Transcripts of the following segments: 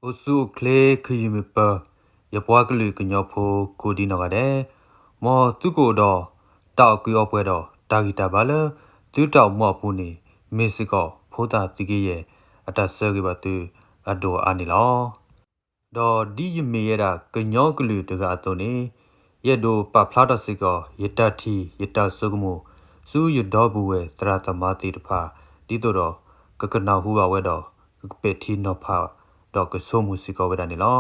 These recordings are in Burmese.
Osu clay kuyumipa, Yapuakulu kunyopo kudinogade, Mo tuko do, Tao kuyopuedo, Tagita bala, Tutao mopuni, Messico, Pota tigiye, Atasagibatu, Ado anilo. Do di meyera kunyokulu tagatoni, Yedo paplata sigo, Yetati, Yeta sugumu, Su yudobuwe, Tratamati pa, Didoro, Kakanahuwa wedo, Peti no pa. တော့ကဆိုမှုစီကောဝဒနေလော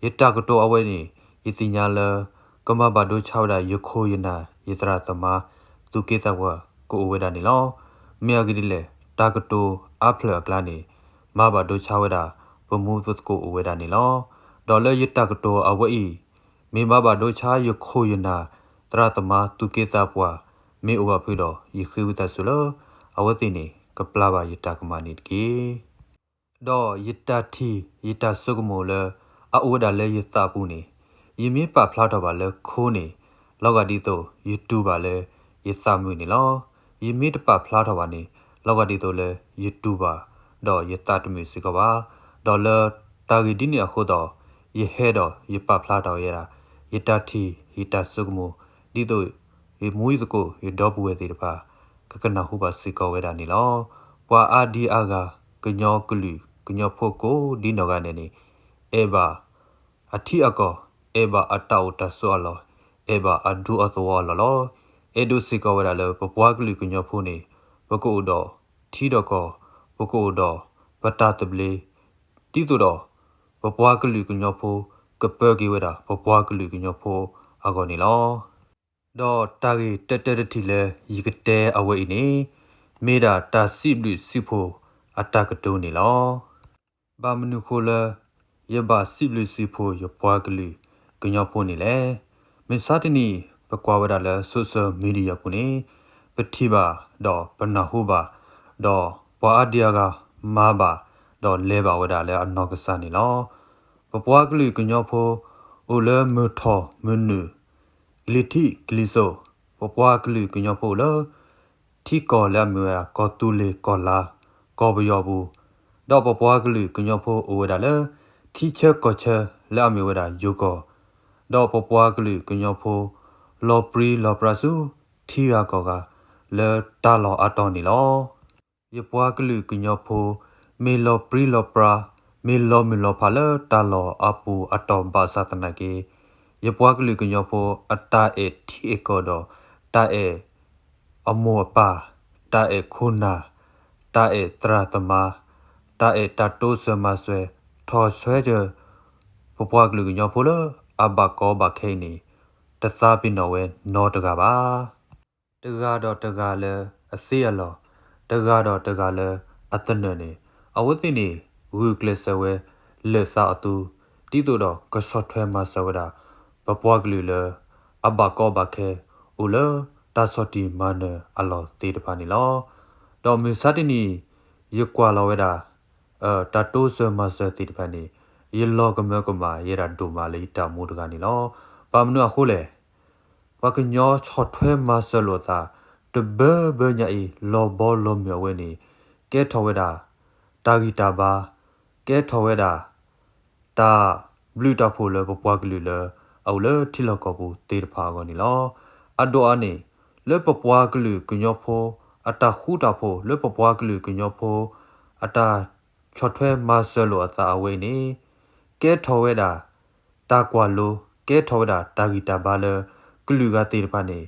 ယတကတော့အဝဲနေယတိညာလကမဘာဒိုချောဒါယခိုယနာယတရာသမသူကေသဝကိုဝဒနေလောမြေဂဒီလေတာကတော့အဖလကလာနေမဘာဒိုချောဒါဘမှုသွတ်ကိုဝဒနေလောဒေါ်လာယတကတော့အဝဲဤမေမဘာဒိုချာယခိုယနာတရာသမသူကေသပွားမေဥပဖိတော့ယခိဝတဆူလအဝဲတိနေကပလာဘာယတကမနိကေတော့ယတတီယတဆုကမိုလအအိုဒါလေယတပူနေယမင်းပဖလာတော့ပါလေခိုးနေလောက်ကဒီတော့ YouTube ပါလေယတမှုနေလောယမင်းတပဖလာတော့ပါနေလောက်ကဒီတော့လေ YouTube ပါတော့ယတတမှုစီကပါဒေါ်လာတာဂီဒီနေခုတော့ယဟဲတော့ယပဖလာတော့ရတာယတတီယတဆုကမိုဒီတော့ယမွေးစကိုယတော့ဘူးဝဲသေးတပါကကနာဟုပါစီကောဝဲတာနေလောပွာအာဒီအာကကညောကလူကညဖို့ကိုဒီနောကနေနေအေဘာအထီအကောအေဘာအတောက်တဆောလောအေဘာအဒူအသောလောအေဒုစီကောဝရလပပွားကလူကညဖို့နေဘကိုတော့ထီတော့ကောဘကိုတော့ပတတပလေတီတူတော့ပပွားကလူကညဖို့ကပကေဝရပပွားကလူကညဖို့အကောနေလောတော့တာဂီတက်တက်တီလေယီကတဲအဝဲနေမေဒါတာစီဘလူစီဖို့အတကတိုးနေလောဘာမနုခိုလယဘာစီဘလူစီဖို့ရပွားကလေးကညောဖို့နေလေမစတနီပကွာဝရလဆိုဆယ်မီဒီယာပုန်ပတိဘာတော့ပနဟုဘာတော့ပွားအဒီယာကမာဘာတော့လဲဘာဝရလဲအနောက်ကစနေလောပပွားကလေးကညောဖို့အိုလဲမထောမနုလီတီကလီဆိုပပွားကလေးကညောဖို့လတီကောလာမြာကောတူလေကောလာကောဘယောဘူးတော့ပပွားကလေးကညောဖို့အိုဝဒါလေတီချက်ကောချက်လာမြဝဒါယိုကောတော့ပပွားကလေးကညောဖို့လော်ပရီလော်ပရာဆူတီယာကောကလေတာလောအတော်နီလောယပွားကလေးကညောဖို့မေလော်ပရီလော်ပရာမေလောဖာလေတာလောအပူအတော်ဘာသာတနာကေယပွားကလေးကညောဖို့အတာအတီအကောတော့တာအမောပါတာခုနာတာတရာတမတာတာတိုဆမဆွဲထော်ဆွဲကြပပွားကလူကညောဖိုလအဘကောဘခဲနီတစားပြနော်ဝဲနောတကပါတကတော့တကလည်းအစေးရလောတကတော့တကလည်းအတနနေအဝသိနေဝူကလဆဝဲလက်စာအတူတီတို့တော့ကဆော့ထွဲမဆဝဒပပွားကလူလအဘကောဘခဲဦးလတာစောတီမနအလောတေတပါနေလောတော့မစတနီယကွာလောဝဲတာတာတိုးဆမဆတေတပါနေယလောကမကမရရဒူမာလီတာမူတကနေလောပါမနုအခုလေဝကညောချော့ထွဲမဆလောတာတဘညာဤလောဘောလောမြေဝဲနေကဲထော်ဝဲတာတာဂီတာဘာကဲထော်ဝဲတာတာဘလူတာဖိုလပပွားကလူလအော်လတီလောကဘူးတေတဖာကောနေလောအဒိုအနေလေပပွားကလူကညောဖိုအတာခူတာဖိုလေပပွားကလူကညောဖိုအတာချော့ထွဲမဆလောအသာအဝဲနေကဲထော်ဝဲတာတာကွာလိုကဲထော်ဝဲတာတာဂီတာဘာလကလူကတေတဖာနေ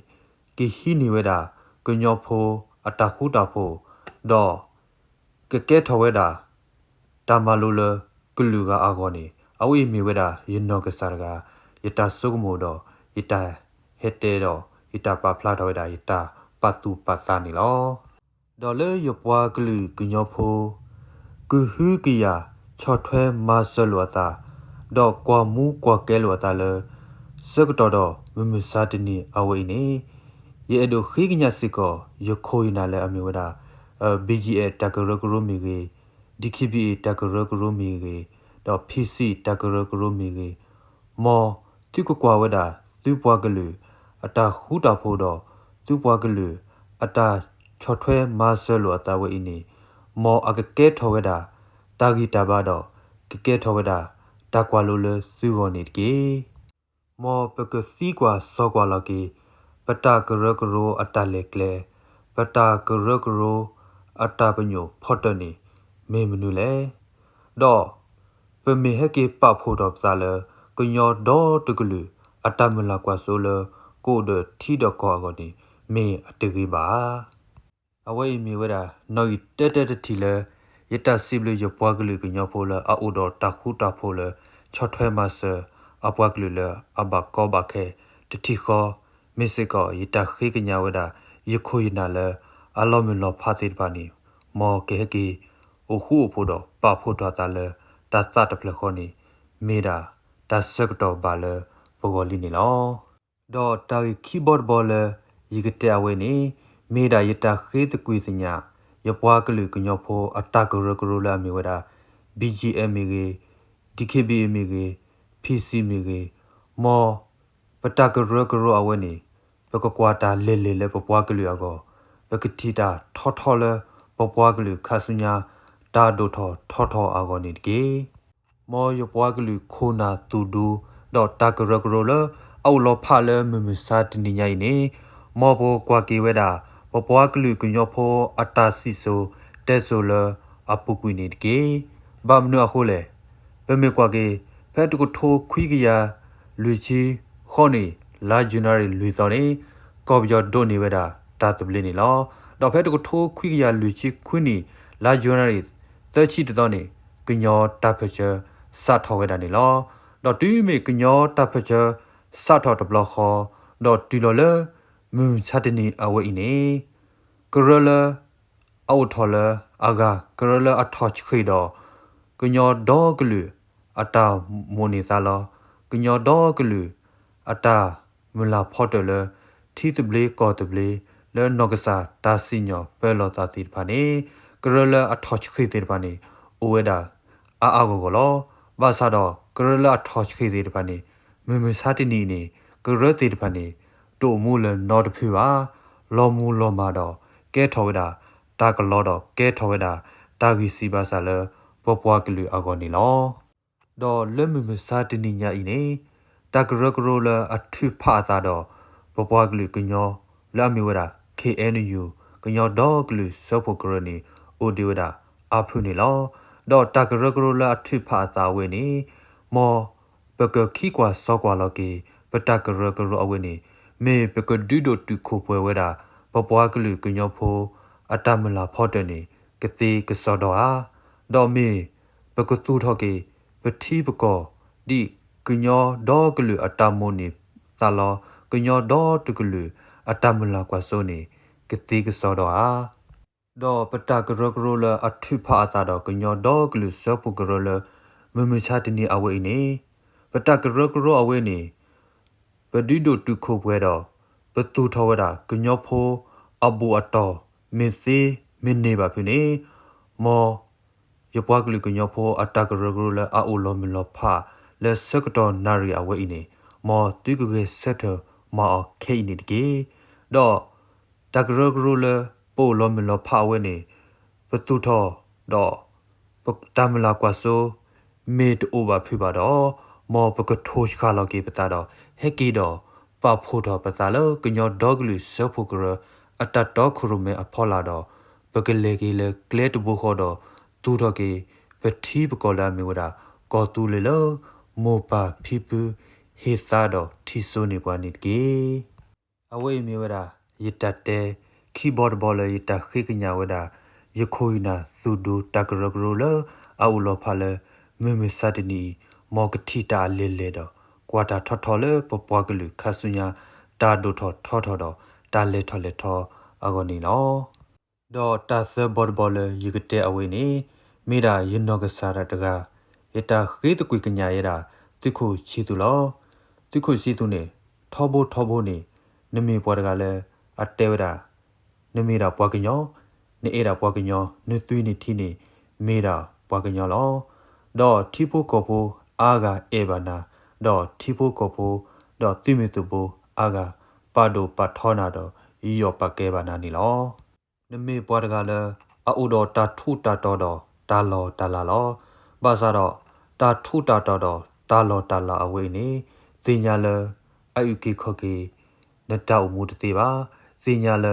ကိဟီနီဝဲတာကညောဖိုအတာခူတာဖိုတော့ကဲထော်ဝဲတာတာမလိုလကလူကအာကောနေအဝိမီဝဲတာယနောကစားကယတာဆုကမိုတော့ယတာဟက်တဲတော့ယတာပဖလာတော့ဒါယတာပတူပတာနီလောဒေါ်လေယပွားကလူကညောဖိုကူဟူကီယာချော့ထွဲမဆလောတာတော့ကွာမူကွာကဲလောတာလေစကတော်တော့မမစာတနီအဝိနေရဲ့ဒိုခိကညာစီကောယခိုးနာလေအမျိုးဒါ BGA တကရကရမီကြီး DKBA တကရကရမီကြီးတော့ PC တကရကရမီကြီးမောတိကကွာဝဒါသူပွားကလူအတာခူတာဖို့တော့သူပွားကလူအတာချော့ထွဲမဆလောအတာဝဲအင်းမောအကကဲထော်ဝဒါတာဂီတာဘာတော့က ကဲထောဝဒါတာကွာလိုလစုကောနေတကေမောပကစီကွာစောကွာလကေပတာကရကရောအတလေကလေပတာကရကရောအတပညိုဖော့တနေမေမနူလေတော့ပမေဟကေပဖို့တော့စားလကညောတော့တကလူအတမလာကွာဆိုလကိုဒထီတော့ကောကောနေမေအတကေပါအဝဲမီဝဒါနော်တက်တီလေယတစီဘလရပွားကလေးကညဖိုလအိုဒတာခုတာဖိုလချော့ထွဲမဆအပွားကလေးလအဘကောဘခဲတတိခောမစ်စကောယတခေကညာဝဒါယခိုယနာလအလောမလောဖာတိပါနီမောကေကေအိုခုဖို့တော့ပဖို့တော့တာလတသတပလခောနီမေဒါတဆက်တော့ပါလဘောဂလီနီလောဒေါ်တာခီဘော့ဘောလယကတဲ့ဝဲနီမေဒါယတခေတကွေစညာယပွားကလူကညောဖိုအတကရကရလာမီဝဒါ BGM မီကေ DKB မီကေ PC မီကေမောပတကရကရအဝဲနီပကကွာတာလေလေလေပပွားကလူအကောပကတိတာထောလေပပွားကလူခဆုညာတာဒိုထောအကောနီကေမောယပွားကလူခိုနာတူဒူဒေါ်တကရကရလအောလောဖာလေမမစာတနိညာနေမောဘောကွာကေဝဲတာပပွားကလူကညောဖိုအတာစီဆိုတဲဆိုလအပုကွီနေတကေဘာမနအခိုလေပမေကွာကေဖဲတကိုထိုခွီကရလူချီခေါနေလာဂျူနာရီလူစောနေကော်ပြောဒိုနေဝဲတာတာတပလင်းနေလောတော့ဖဲတကိုထိုခွီကရလူချီခွင်းနေလာဂျူနာရီသချီတတော်နေကညောတာဖချာစထောဝဲတာနေလောတော့တူမေကညောတာဖချာစထောတဘလခောတော့တီလောလေမွန်ချတနီအဝဲအင်းနေကရလအော်ထော်လအာဂါကရလအထော့ခိတော့ကညောဒေါကလူအတာမိုနီသာလောကညောဒေါကလူအတာမလာဖော့တယ်လထီတဘလေကောတဘလေလဲနောကစားဒါစီညောပဲလောသာတိဖာနေကရလအထော့ခိတဲ့ဖာနေအိုဝဲတာအာကိုကိုလောဘာသာတော့ကရလအထော့ခိတဲ့ဖာနေမမစာတနီနေကရတဲ့ဖာနေတို့မူလနော်တဖူပါလောမူလောမာတော့ကဲထော်ဝဒါတာကလောတော့ကဲထော်ဝဒါတာဂီစီပါဆာလပပွားကလူအကောနီလောဒေါ်လမမစာတနိညာဤနေတာကရကရလအထုဖာသာတော့ပပွားကလူကညောလာမီဝဒါ KNU ကညောဒေါ်ကလူစောဖို့ကရနီအိုဒီဝဒါအဖုနီလောဒေါ်တာကရကရလအထုဖာသာဝဲနီမောပကခီကွာစောကွာလောကေပတကရကရအဝဲနီမေပကဒူဒိုတူခိုပွဲဝဲတာပပွားကလူကညောဖိုအတမလာဖော့တဲ့နေကတိကစောတော့အားဒေါ်မေပကတူထော့ကေပတိပကောဒီကညောဒေါ်ကလူအတမိုနေသလောကညောဒေါ်တကလူအတမလာကွာဆိုနေကတိကစောတော့အားဒေါ်ပတကရကရလအထုဖာသာတော့ကညောဒေါ်ကလူစောပုကရလမမချတနီအဝဲနေပတကရကရအဝဲနေပဒီဒိုတုခိုပွဲတော့ပတူထောဝဒါကညောဖိုအဘူအတော်မစ်စီမင်းနေပါဖြစ်နေမောယပွားကလူကညောဖိုအတကရဂရလအိုလောမလောဖာလက်စကတော်နာရီအဝဲနေမောတူကကေဆက်တမောခေနေတကေတော့တကရဂရလပိုလောမလောဖာဝဲနေပတူထောတော့ပတမလာကွာဆိုမေတအိုဘာဖြစ်ပါတော့မောပကထိုးခါလောကေပတာတော့ဟက်ကီတော့ပဖို့တော့ပတာလောကညောဒေါဂလူဆောဖို့ကရအတတော်ခရုမေအဖောလာတော့ပကလေကေလေကလက်တဘူခေါ်တော့တူတော့ကေပတိပကောလာမျိုးတာကောတူလေလောမောပါဖီပူဟေသာတော့တီဆိုနေပွားနေကေအဝေးမျိုးတာယတတဲခီးဘော့ဒ်ဘောလယတခိကညာဝဒါယခိုိနာသုဒူတကရကရလအူလောဖာလေမေမစတနီမောကတိတာလေလေတော့ကွာတာထော်လေပပွားကလူခဆုညာတာဒိုထော်တော့တာလေထော်လေထော်အကောနီလောဒေါ်တာဆဘော်ဘောလယကတဲ့အဝေးနေမိတာယနောကစားရတကယတခေတကွေကညာရတာတိခုချီသူလောတိခုစီသူနေထောဖို့နေနမေပွားတကလည်းအတဲဝတာနမေတာပွားကညောနေအဲ့တာပွားကညောနွသွေးနေထီနေမေတာပွားကညောလောဒေါ်ထီဖို့ကောဖို့အာဂါအေဘာနာဒေါ်ထီဖို့ကောဖို့ဒေါ်တိမေတူဖို့အာဂါပါဒိုပထောနာတော့ဤယောပကဲဘာနာနီလောနမေပွားတကလည်းအိုတော်တာထုတာတော်တာလောတာလာလောဘာသာတော့ တာထူတာတော်တာလော်တာလာအဝေးနေစင်ညာလအယူကေခော့ကေနတောက်မှုတသေးပါစင်ညာလ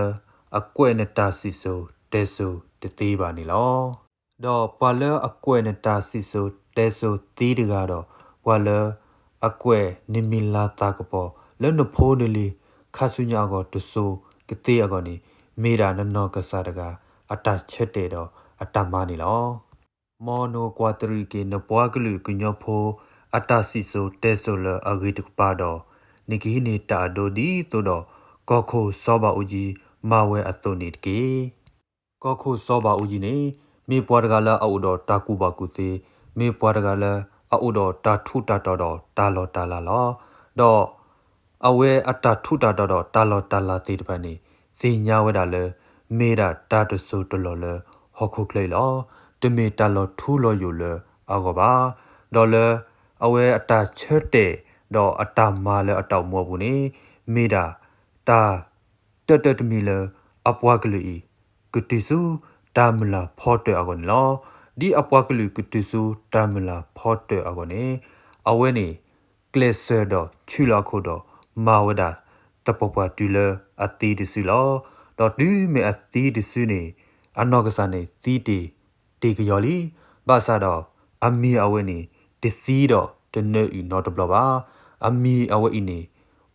အကွဲ့နတာစီဆိုတဲဆိုတသေးပါနေလောတော့ပွာလအကွဲ့နတာစီဆိုတဲဆိုတီးတကတော့ပွာလအကွဲ့နိမီလာတာကပေါ်လဲနဖိုးနေလီခါဆုညာကိုတဆိုကတိအကောနေမေရာနနောကစားတကအတချက်တဲ့တော့အတမနေလောမော်နိုကွာတရီကေနပွားကလူကညောဖိုအတစီဆိုတဲဆိုလအဂိတကပါတော့နိကီနေတာဒိုဒီသို့တော့ကောခိုစောပါဦးကြီးမာဝဲအသွနေတကေကောခိုစောပါဦးကြီးနေမေပွားတကလာအော်တော့တာကူပါကူသေးမေပွားတကလာအော်တော့တာထုတာတော့တာလောတာလာလောတော့အဝဲအတထုတာတော့တာလောတာလာသေးတပနေစီညာဝဲတာလေမေရာတာတဆူတလောလေဟခုကလေလောတမေတာလောထူလောယူလေအကောပါဒေါ်လေအဝဲအတချက်တဲ့တော့အတမာလေအတောက်မောဘူးနေမေရာတာတတမီလေအပွားကလေးကတိစုတာမလာဖော့တဲ့အကောလောဒီအပွားကလေးကတိစုတာမလာဖော့တဲ့အကောနေအဝဲနေကလစ်ဆာတော့ချူလာခုတော့မာဝဒတပပတူလအတီးတစီလောတော့ဒီမေအတီးတစီနေအနောက်ကစားနေစီတီကယော်လီဘာသာတော့အမီအဝဲနေတစီတော့တနေဥနော်တဘလပါအမီအဝဲအင်းနေ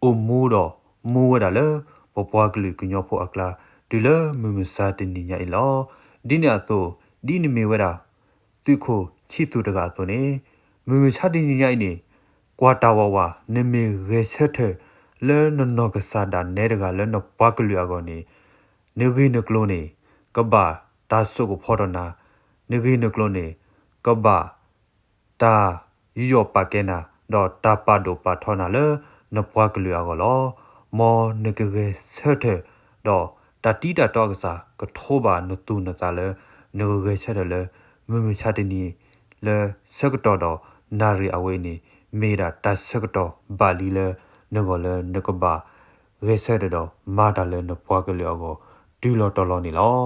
အိုမိုးတော့မိုးဝဒလေပပွားကလေးကညောဖို့အကလာဒီလမမစာတင်ညိုင်လောဒီညာတော့ဒီနမေဝဒသူခိုချီတူတကတော့နေမမချတင်ညိုင်နေကွာတာဝဝနမေရေချက်တဲ့လဲနနောကစားတာနဲတကလဲနပွားကလေးအကောနေနေဂိနကလုံးနေကဘာတာဆုကိုဖော်တော့နာနေဂိနကလုံးနေကဘာတာယောပါကဲနာတော့တာပါဒိုပါထောနာလဲနပွားကလေးအကောလောမောနကရေဆက်တဲ့တော့တတိတာတော့ကစားကထိုးပါနတူနတာလဲနေဂရေချက်တယ်လဲမမချတဲ့နီလဲစကတော့တော့နာရီအဝေးနေမေရာတဆကတော့ဘာလီလဲနဂောလဲနကဘာရေဆက်တော့မာတာလဲနပွားကလေးအကောဒူလောတော်လောနေလော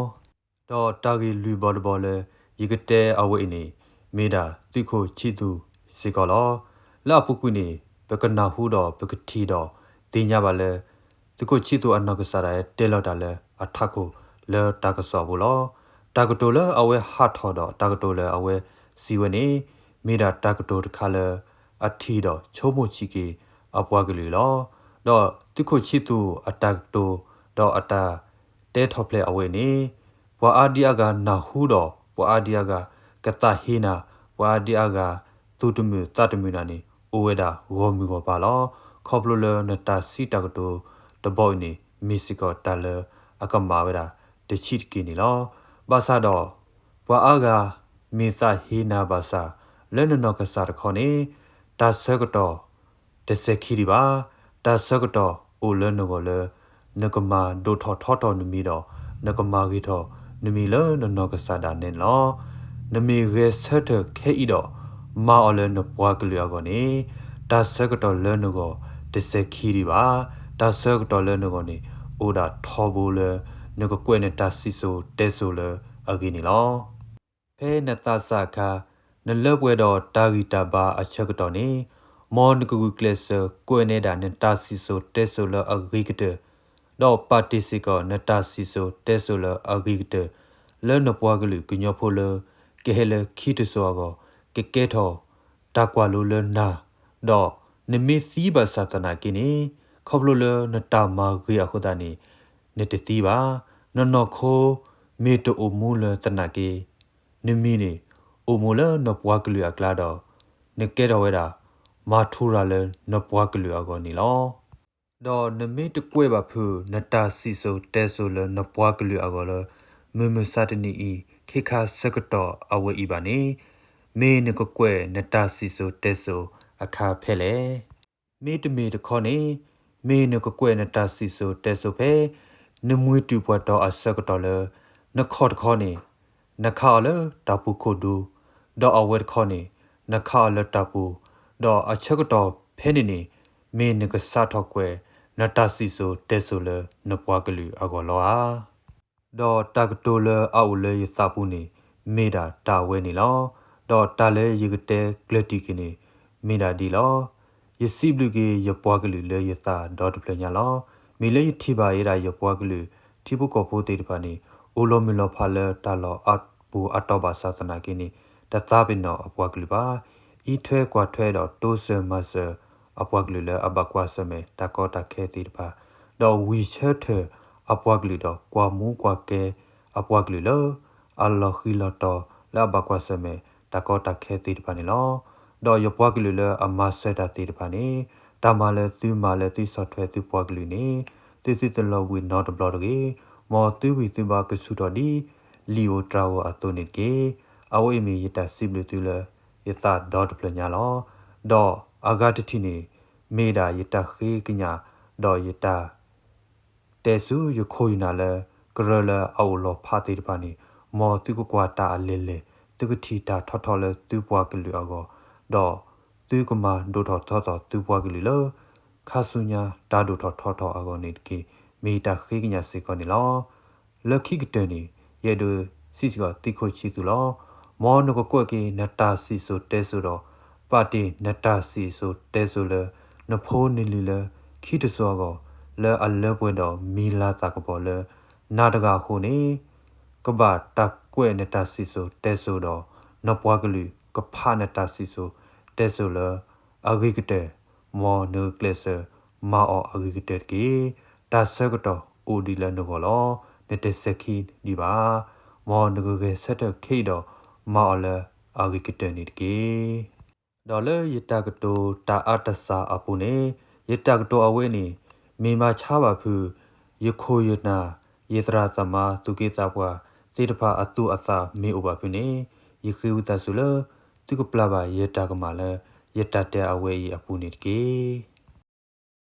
တော့တာဂီလူဘော်ဘော်လဲယကတဲအဝေးနေမေတာတိခိုချီသူစေကောလောလာပုကွနေပကနာဟုတော့ပကတိတော့တင်ညာပါလဲတိခိုချီသူအနောက်ကစားရဲတဲလော်တာလဲအထခုလဲတာကဆောဘူးလောတာကတိုလဲအဝဲဟာထော်တော့တာကတိုလဲအဝဲစီဝနေမေတာတာကတိုတခါလဲအထီတော့ချိုးမချီကေအပွားကလေးလောတော့တိခိုချီသူအတက်တိုတော့အတာတဲထော်ဖလက်အဝဲနေဘွာအာဒီယာကနာဟုတော့ဘွာအာဒီယာကကတဟိနာဘွာအာဒီယာကသူတမှုတတမှုနာနေအိုဝဲတာဝေါ်မီကိုပါလောခေါပလိုလနတာစီတကတိုတဘောနေမီစီကောတလအကမာဝဲတာတချီတကီနေလောဘာသာတော့ဘွာအာကမေသဟိနာဘာသာလဲနနောကစားတခေါနေတာဆကတော့တစခီဒီပါတာဆကတော့အိုလဲနကိုလဲနကမာဒိုထောထောတော်နမီတော့နကမာဂီထောနမီလဲနနောကစားတာနေလောနမီရဲဆက်တဲ့ခဲဤတော့မာအလဲနပွားကလေးကောနေတာဆကတော့လဲနကိုတစခီဒီပါတာဆကတော့လဲနကိုနေအိုဒါထောဘူလဲနကကွဲ့နေတာစီဆိုတဲဆိုလဲအကီနေလောဖဲနတာဆာခါနလပွဲတော့တာဂီတာဘာအချက်ကတော့နေမော်နကူကလစ်ကွဲ့နေတာနေတာစီဆိုတဲဆိုလဲအဂီကတဲ့တော့ပါတီစီကနတာစီဆိုတဲဆိုလအဂိကတလဲနပွားကလူကညောဖိုလကဲဟဲလခီတဆောကကဲထောတာကွာလိုလနာတော့နမီစီဘာသတနာကိနေခေါပလိုလနတာမာဂီအခုဒာနီနတတိပါနနောခိုမေတိုအမူလတနာကေနမီနေအမူလနပွားကလူအကလာတော့နကဲတော်ဝဲတာမာထူရာလဲနပွားကလူအကောနီလောတော့နမေတကွဲ့ပါဖူနတာစီဆိုတဲဆိုလနပွားကလူအကောလမမစတနီဤခေခါစကတော့အဝဲဤပါနေမေနကကွဲ့နတာစီဆိုတဲဆိုအခါဖဲလေမေတမေတခေါနေမေနကကွဲ့နတာစီဆိုတဲဆိုဖဲနမွေတူပွားတော့အစကတော့လနခေါတခေါနေနခါလတပူခိုဒူတော့အဝဲခေါနေနခါလတပူတော့အချက်ကတော့ဖဲနေနေမေနကစားထောက်ကွဲနတာစီဆိုတဲဆိုလနပွားကလူအကောလောအားတော့တကတိုလအောက်လေယသပူနေမေတာတာဝဲနေလော 더 달래 이그때 글래티기니 미나디러 예시블게 여보아글리 레여타 더드플냐러 밀레 티바이라 여보아글리 티부코 보데르바니 올로밀로 팔레 달러 앗부 아토바 사사나기니 다타비노 아보아글리바 이퇴 과퇴더 도세 마세 아보아글리레 아바과세메 다코타 케티르바 더 위셔트 아보아글리더 과무과케 아보아글리러 알로힐러터 라바과세메 다코타 케티르바니러 더 여보아글리레 아마세다티르바니 다말레 뚜말레 띠서퇴 뚜보아글리니 Tisitel with not a bloody, more two with the bark sudodi, Leo Trao atonike, away me yet a sibletula, yet that dot planalo, do agatatini, meda yeta hikinya, do yeta. Tesu you coinale, gorilla aulo party pani, more tuquata lily, tucutita totole tupuakiluago, do, tucuma doto toto tupuakililo. 카수냐 다도 더터터 아고니키 메이타 헤기냐 세코니로 럭키기테니 예도 시시가 티코치들로 모노고 꼬기 나타시소 테소로 파티 나타시소 테소레 너포닐리레 키드소고 레 알레ပွ에도 밀라타고볼레 나다가 호니 그바 딱괴 나타시소 테소도 너ပွ아글리 그파 나타시소 테소레 아기기테 more nucleus ma or aggregated ki ta circuit odila no lo nete seki di ba mo nuge set ke do ma ole aggregated ni ki dollar yita to ta atasa apune yita to awe ni me ma cha ba phu yekho yna yitra sama tuke sa bwa sedapha atu asa me over phu ne yekhu ta su le tukupla ba yita ka ma le yita te awe yi apune ki